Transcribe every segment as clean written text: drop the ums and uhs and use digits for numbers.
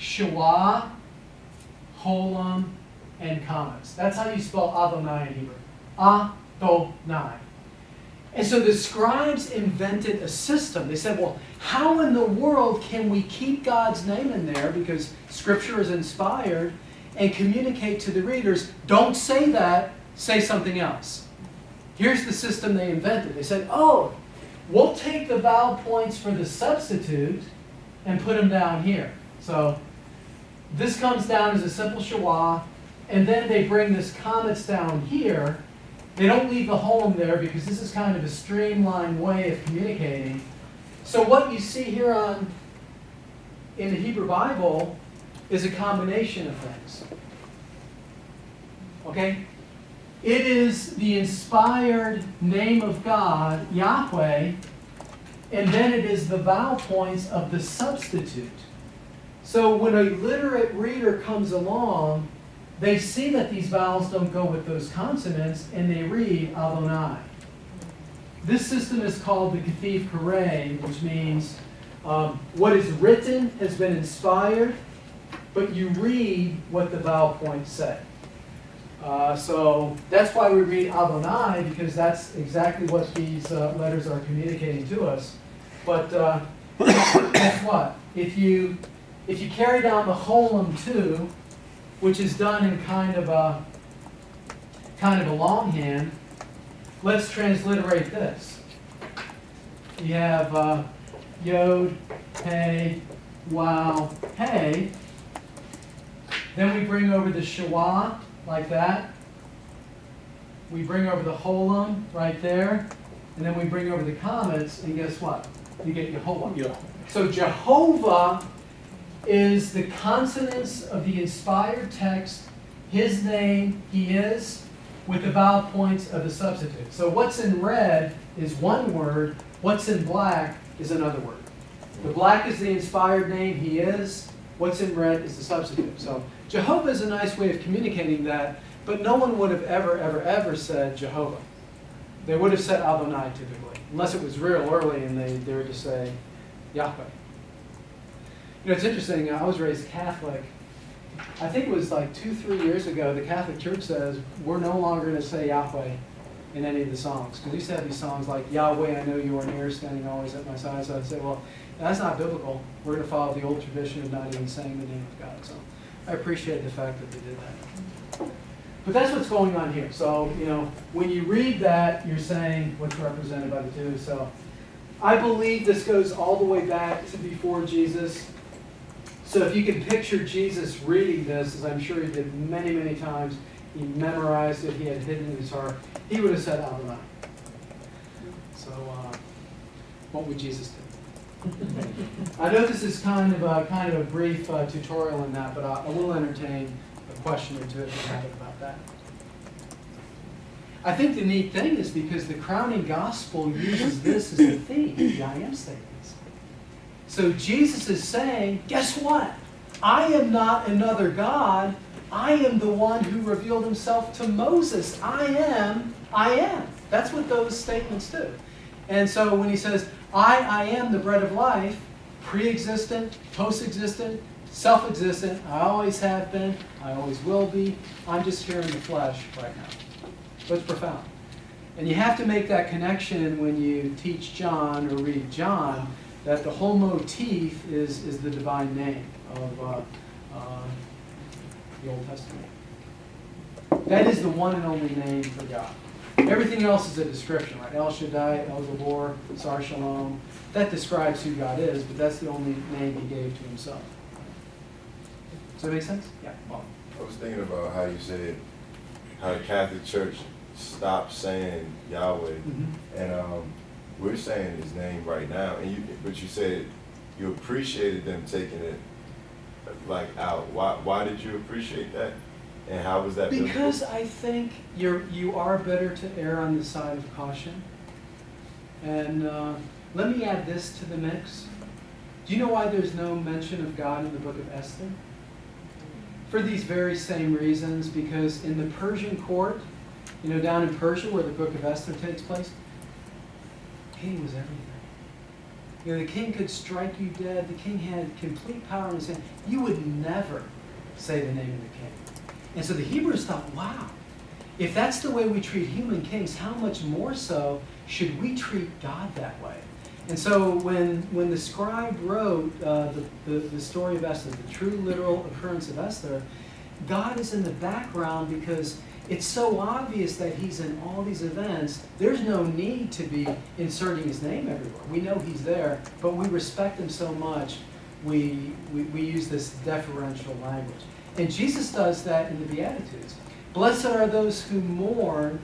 Shawah, Holam, and Kamas. That's how you spell Adonai in Hebrew. Adonai. And so the scribes invented a system. They said, well, how in the world can we keep God's name in there, because Scripture is inspired, and communicate to the readers, don't say that, say something else. Here's the system they invented. They said, oh, we'll take the vowel points for the substitute and put them down here. So this comes down as a simple shawah, and then they bring this kametz down here. They don't leave the holem there because this is kind of a streamlined way of communicating. So what you see here in the Hebrew Bible is a combination of things. Okay? It is the inspired name of God, Yahweh, and then it is the vowel points of the substitute. So when a literate reader comes along, they see that these vowels don't go with those consonants, and they read Adonai. This system is called the Kathif Kareh, which means what is written has been inspired, but you read what the vowel points say. So that's why we read Adonai, because that's exactly what these letters are communicating to us. But guess what? If you carry down the holem too, which is done in kind of a longhand, let's transliterate this. You have Yod, Hey, Wow, Hey. Then we bring over the Shawah, like that. We bring over the holem right there. And then we bring over the kametz, and guess what? You get Yehovah. Yeah. So Jehovah is the consonants of the inspired text, his name, he is, with the vowel points of the substitute. So what's in red is one word, what's in black is another word. The black is the inspired name, he is. What's in red is the substitute. So Jehovah is a nice way of communicating that, but no one would have ever said Jehovah. They would have said Adonai typically, unless it was real early and they were to say Yahweh. You know, it's interesting, I was raised Catholic. I think it was like 2-3 years ago, the Catholic Church says we're no longer going to say Yahweh in any of the songs. Because we used to have these songs like, Yahweh, I know you are near, standing always at my side. So I'd say, well, that's not biblical. We're going to follow the old tradition of not even saying the name of God. So I appreciate the fact that they did that. But that's what's going on here. So, you know, when you read that, you're saying what's represented by the two. So I believe this goes all the way back to before Jesus. So if you can picture Jesus reading this, as I'm sure he did many, many times, he memorized it, he had hidden in his heart, he would have said Adonai. So what would Jesus do? I know this is kind of a brief tutorial in that, but I will entertain a question or two if you have it about that. I think the neat thing is because the crowning gospel uses this as the theme, the I am statements. So Jesus is saying, guess what? I am not another God. I am the one who revealed himself to Moses. I am. That's what those statements do. And so when he says, I am the bread of life, pre-existent, post-existent, self-existent, I always have been, I always will be, I'm just here in the flesh right now. So it's profound. And you have to make that connection when you teach John or read John, that the whole motif is the divine name of the Old Testament. That is the one and only name for God. Everything else is a description, right? El Shaddai, El Gabor, Sar Shalom. That describes who God is, but that's the only name he gave to himself. Does that make sense? Yeah. Well, I was thinking about how you said how the Catholic Church stopped saying Yahweh, and we're saying his name right now. And but you said you appreciated them taking it like out. Why did you appreciate that? And how was that? Because biblical? I think you are better to err on the side of caution. And let me add this to the mix. Do you know why there's no mention of God in the book of Esther? For these very same reasons, because in the Persian court, you know, down in Persia where the book of Esther takes place, king was everything. the king could strike you dead. The king had complete power in his hand. You would never say the name of the king. And so the Hebrews thought, wow, if that's the way we treat human kings, how much more so should we treat God that way? And so when the scribe wrote the story of Esther, the true literal occurrence of Esther, God is in the background because it's so obvious that he's in all these events. There's no need to be inserting his name everywhere. We know he's there, but we respect him so much, we use this deferential language. And Jesus does that in the Beatitudes. Blessed are those who mourn.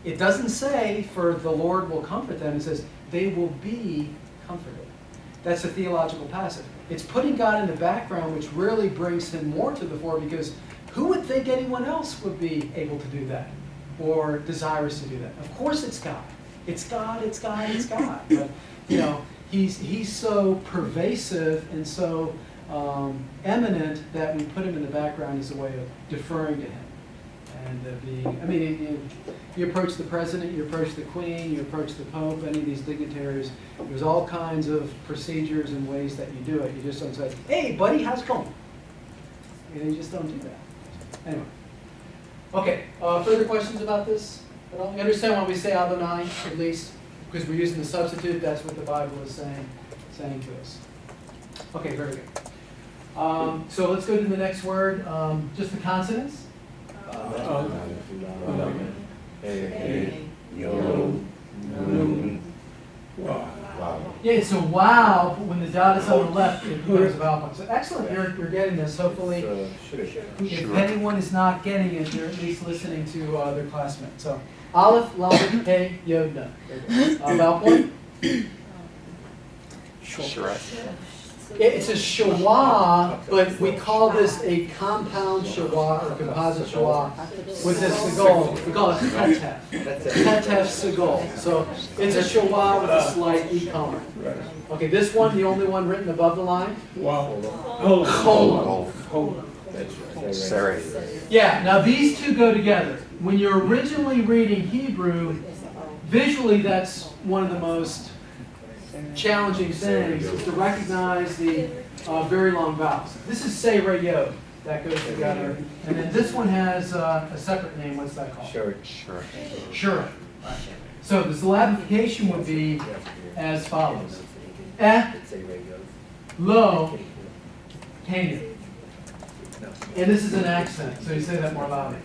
It doesn't say, for the Lord will comfort them. It says, they will be comforted. That's a theological passage. It's putting God in the background, which really brings him more to the fore, because who would think anyone else would be able to do that or desirous to do that? Of course it's God. It's God, it's God, it's God. But, he's so pervasive and so eminent that we put him in the background as a way of deferring to him. And you approach the president, you approach the queen, you approach the pope, any of these dignitaries, there's all kinds of procedures and ways that you do it. You just don't say, hey, buddy, how's it going? You just don't do that. Anyway. Okay, further questions about this at all? You understand why we say Adonai, at least? Because we're using the substitute, that's what the Bible is saying to us. Okay, very good. So let's go to the next word, just the consonants. Yeah, it's a wow, but when the dot is on the left, it becomes a vowel point. So excellent, you're getting this. Hopefully, if anyone is not getting it, they're at least listening to their classmates. So, Aleph, Lamed, Hey, Yod, Nun. Vowel point? It's a shawah, but we call this a compound shawah or composite shawah with this segol. We call it ketef. Ketef segol. So it's a shawah with a slight e color. Okay, this one, the only one written above the line? Chola. Yeah, now these two go together. When you're originally reading Hebrew, visually that's one of the most challenging things is to recognize the very long vowels. This is say, re, yod. That goes together. And then this one has a separate name. What's that called? Shura. Right. So the syllabification would be as follows. Lo, Hainu. And this is an accent, so you say that more loudly.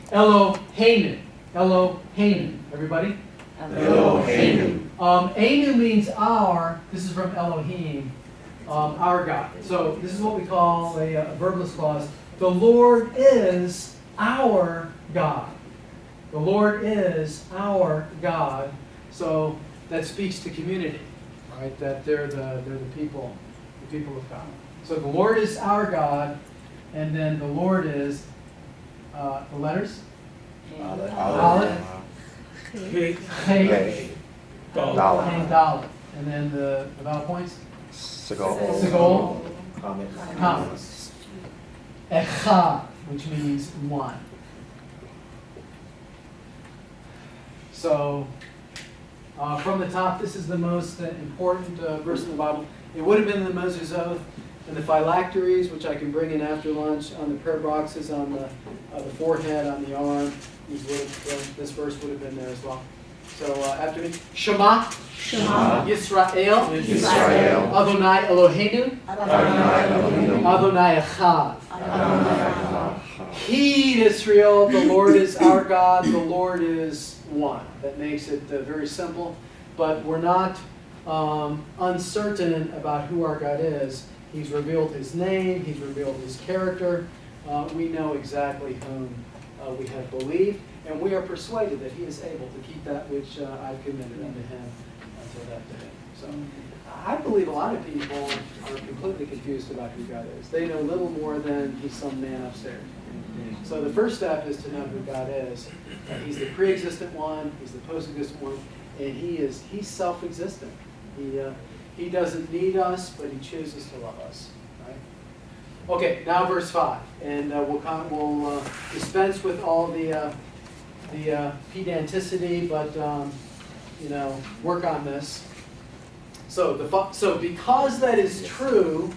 Eloheinu. Eloheinu. Everybody? Eloheinu. Anu means our. This is from Elohim, our God. So this is what we call a verbless clause. The Lord is our God. The Lord is our God. So that speaks to community, right? That they're the people of God. So the Lord is our God, and then the Lord is the letters. Aleph. Hey. Dalet. And then the vowel points? Segol. Commas. Echad, which means one. So, from the top, this is the most important verse in the Bible. It would have been in the mezuzot and the phylacteries, which I can bring in after lunch, on the prayer boxes, on the forehead, on the arm. This verse would have been there as well. So after me, Shema, Yisrael, Adonai Eloheinu, Adonai Echad. Heed Israel, the Lord is our God, the Lord is one. That makes it very simple, but we're not uncertain about who our God is. He's revealed his name, he's revealed his character. We know exactly whom we have believed, and we are persuaded that he is able to keep that which I've committed unto him until that day. So I believe a lot of people are completely confused about who God is. They know little more than he's some man upstairs. So the first step is to know who God is. He's the pre-existent one, he's the post-existent one, and he's self-existent. He doesn't need us, but he chooses to love us. Right? Okay, now verse 5, and we'll dispense with all the pedanticity, but work on this. So because that is true,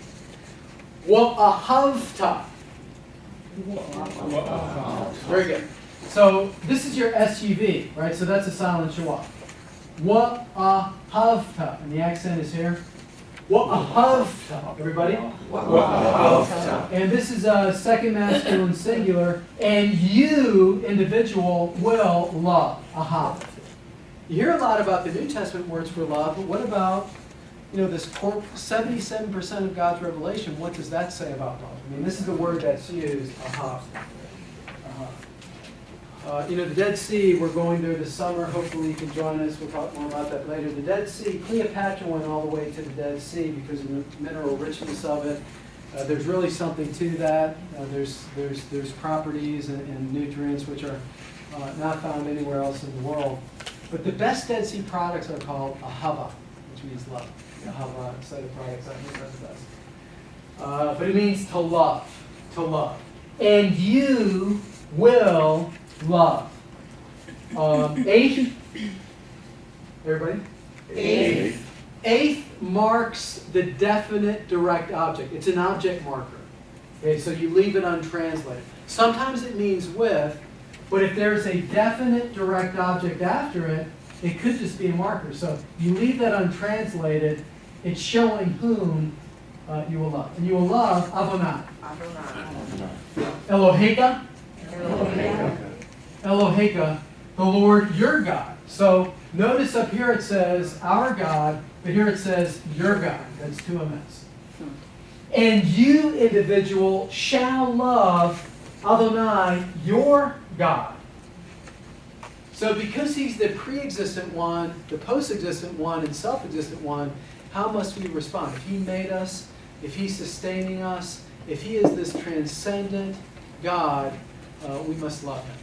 wa'ahavta. Very good. So this is your SUV, right? So that's a silent schwa. Wa'ahavta. And the accent is here. Wa'ahavta. Everybody? Wa'ahavta. And this is a second masculine singular. And you, individual, will love. Ahav. You hear a lot about the New Testament words for love, but what about, this 77% of God's revelation? What does that say about love? I mean, this is the word that's used. Ahav. The Dead Sea, we're going there this summer. Hopefully you can join us. We'll talk more about that later. The Dead Sea, Cleopatra went all the way to the Dead Sea because of the mineral richness of it. There's really something to that. There's properties and nutrients which are not found anywhere else in the world. But the best Dead Sea products are called ahava, which means love. Ahava, instead of products, I think that's best. But it means to love, to love. And you will love. Eighth, everybody? Eighth marks the definite direct object. It's an object marker. Okay, so you leave it untranslated. Sometimes it means with, but if there's a definite direct object after it, it could just be a marker. So you leave that untranslated, it's showing whom you will love. And you will love Adonai. Eloheka. Eloheka, the Lord your God. So notice up here it says our God, but here it says your God. That's two M's. And you, individual, shall love Adonai, your God. So because he's the pre-existent one, the post-existent one, and self-existent one, how must we respond? If he made us, if he's sustaining us, if he is this transcendent God, we must love him.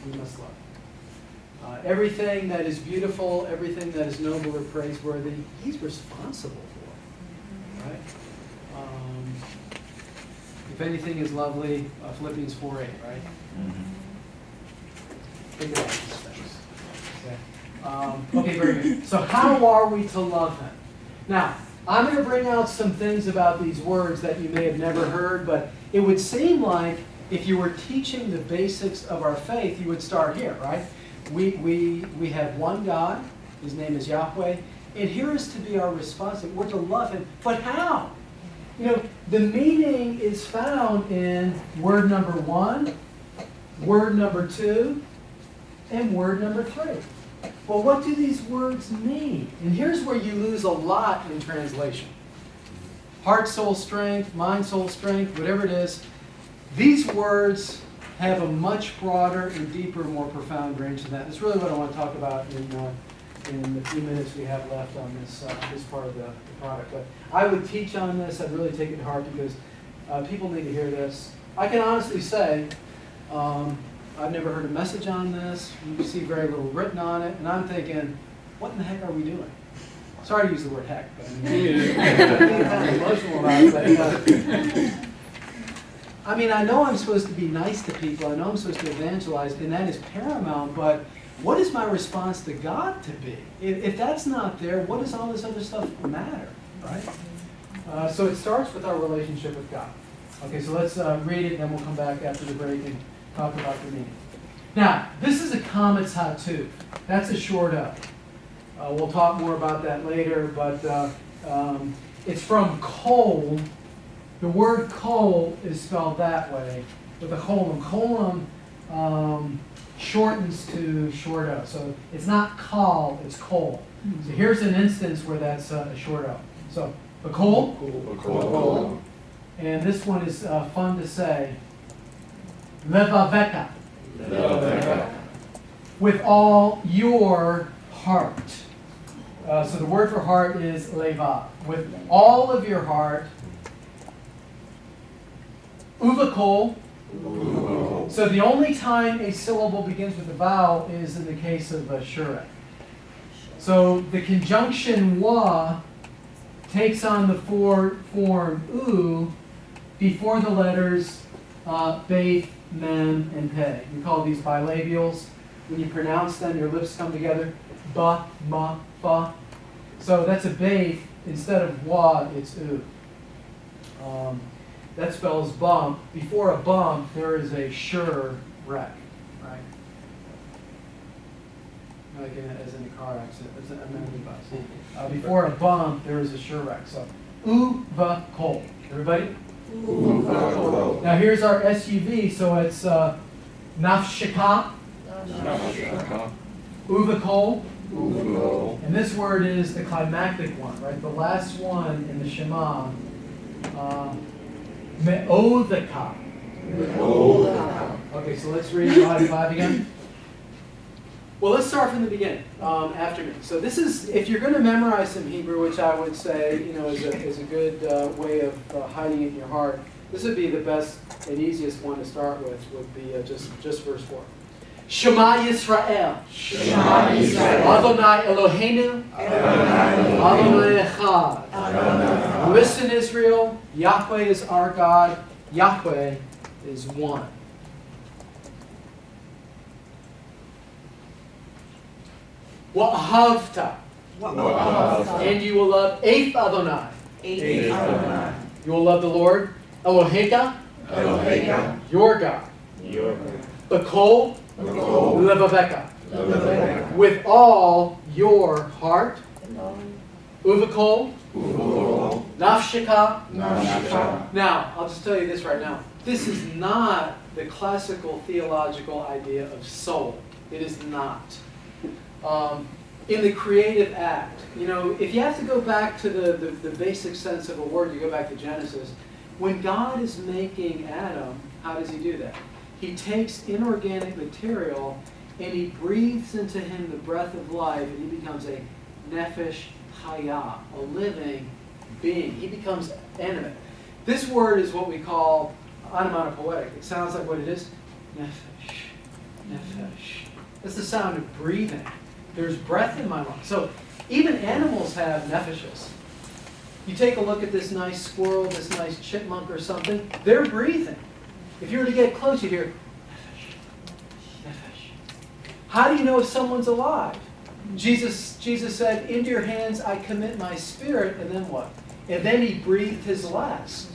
We must love him. Everything that is beautiful, everything that is noble or praiseworthy, he's responsible for. Right? If anything is lovely, Philippians 4:8, right? Think about these things. Okay, very good. So how are we to love him? Now, I'm going to bring out some things about these words that you may have never heard, but it would seem like if you were teaching the basics of our faith, you would start here, right? We have one God. His name is Yahweh. And here is to be our response. We're to love him. But how? The meaning is found in word number 1, word number 2, and word number 3. Well, what do these words mean? And here's where you lose a lot in translation. Heart, soul, strength, mind, soul, strength, whatever it is. These words have a much broader and deeper, more profound range than that. That's really what I want to talk about in the few minutes we have left on this part of the product. But I would teach on this. I'd really take it to heart because people need to hear this. I can honestly say I've never heard a message on this. You see very little written on it. And I'm thinking, what in the heck are we doing? Sorry to use the word heck, but I'm kind of emotional about it. But, I know I'm supposed to be nice to people. I know I'm supposed to evangelize, and that is paramount. But what is my response to God to be? If that's not there, what does all this other stuff matter, right? So it starts with our relationship with God. Okay, so let's read it, and then we'll come back after the break and talk about the meaning. Now, this is a Kametz Hatuf. That's a short up. We'll talk more about that later, but it's from kol. The word kol is spelled that way, with a colon. Colon shortens to short O. So it's not kol, it's kol. So here's an instance where that's a short O. So, bakol. And this one is fun to say. Levaveka. With all your heart. So the word for heart is leva. With all of your heart. Uvakol. So the only time a syllable begins with a vowel is in the case of shure. So the conjunction wa takes on the form u before the letters beith, mem, and pe. We call these bilabials. When you pronounce them, your lips come together. Ba, ma, fa. So that's a beif. Instead of wa, it's u. That spells bump. Before a bump, there is a sure wreck, right? Like as in a car accident, as a minibus. Before a bump, there is a sure wreck. So, uva kol. Everybody? Uva kol. Now here's our SUV. So it's nafshika, uva kol. And this word is the climactic one, right? The last one in the Shema. Me'odhaka. Okay, so let's read BIB5 again. Well, let's start from the beginning, after me. So this is, if you're going to memorize some Hebrew, which I would say, is a good way of hiding it in your heart, this would be the best and easiest one to start with, would be just verse 4. Shema Yisrael. Shema Yisrael. Adonai Eloheinu. Adonai Echad. Listen, Israel. Yahweh is our God. Yahweh is one. Wa'ahavta. And you will love Eith Adonai. You will love the Lord. Eloheka. Your God. B'kol. Levaveka. With all your heart. Uvakol. Nafshika. Now, I'll just tell you this right now. This is not the classical theological idea of soul. It is not. In the creative act, if you have to go back to the basic sense of a word, you go back to Genesis. When God is making Adam, how does he do that? He takes inorganic material and he breathes into him the breath of life, and he becomes a nefesh chaya, a living being. He becomes animate. This word is what we call onomatopoetic. It sounds like what it is. Nefesh. Nefesh. That's the sound of breathing. There's breath in my lungs. So even animals have nefeshes. You take a look at this nice squirrel, this nice chipmunk or something, they're breathing. If you were to get close, you'd hear, nefesh, nefesh. How do you know if someone's alive? Jesus said, into your hands I commit my spirit, and then what? And then he breathed his last.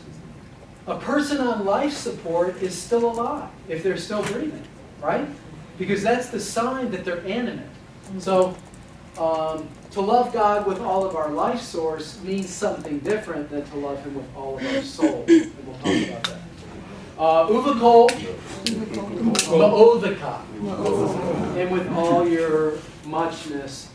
A person on life support is still alive if they're still breathing, right? Because that's the sign that they're animate. So, to love God with all of our life source means something different than to love him with all of our soul. And we'll talk about that. Uvakol, ma'odhaka, and with all your muchness.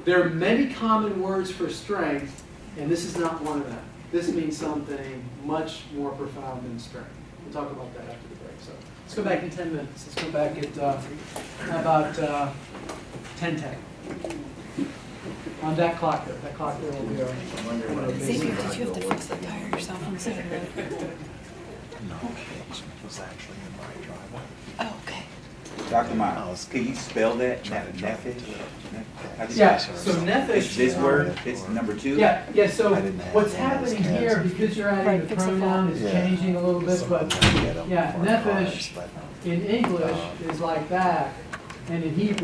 There are many common words for strength, and this is not one of them. This means something much more profound than strength. We'll talk about that after the break. So let's go back in 10 minutes. Let's go back at about 10:10. On that clock there. That clock there will be our Xavier, did you have to fix the tire yourself on the side of the road? No, it was actually in my driveway. Oh, okay. Dr. Miles, can you spell that? Nefesh? Yeah, so nefesh. This word, this number 2? Yeah, so what's happening here, because you're adding Right, the fix the pronoun, font. is changing a little bit, but yeah, nefesh in English is like that, and in Hebrew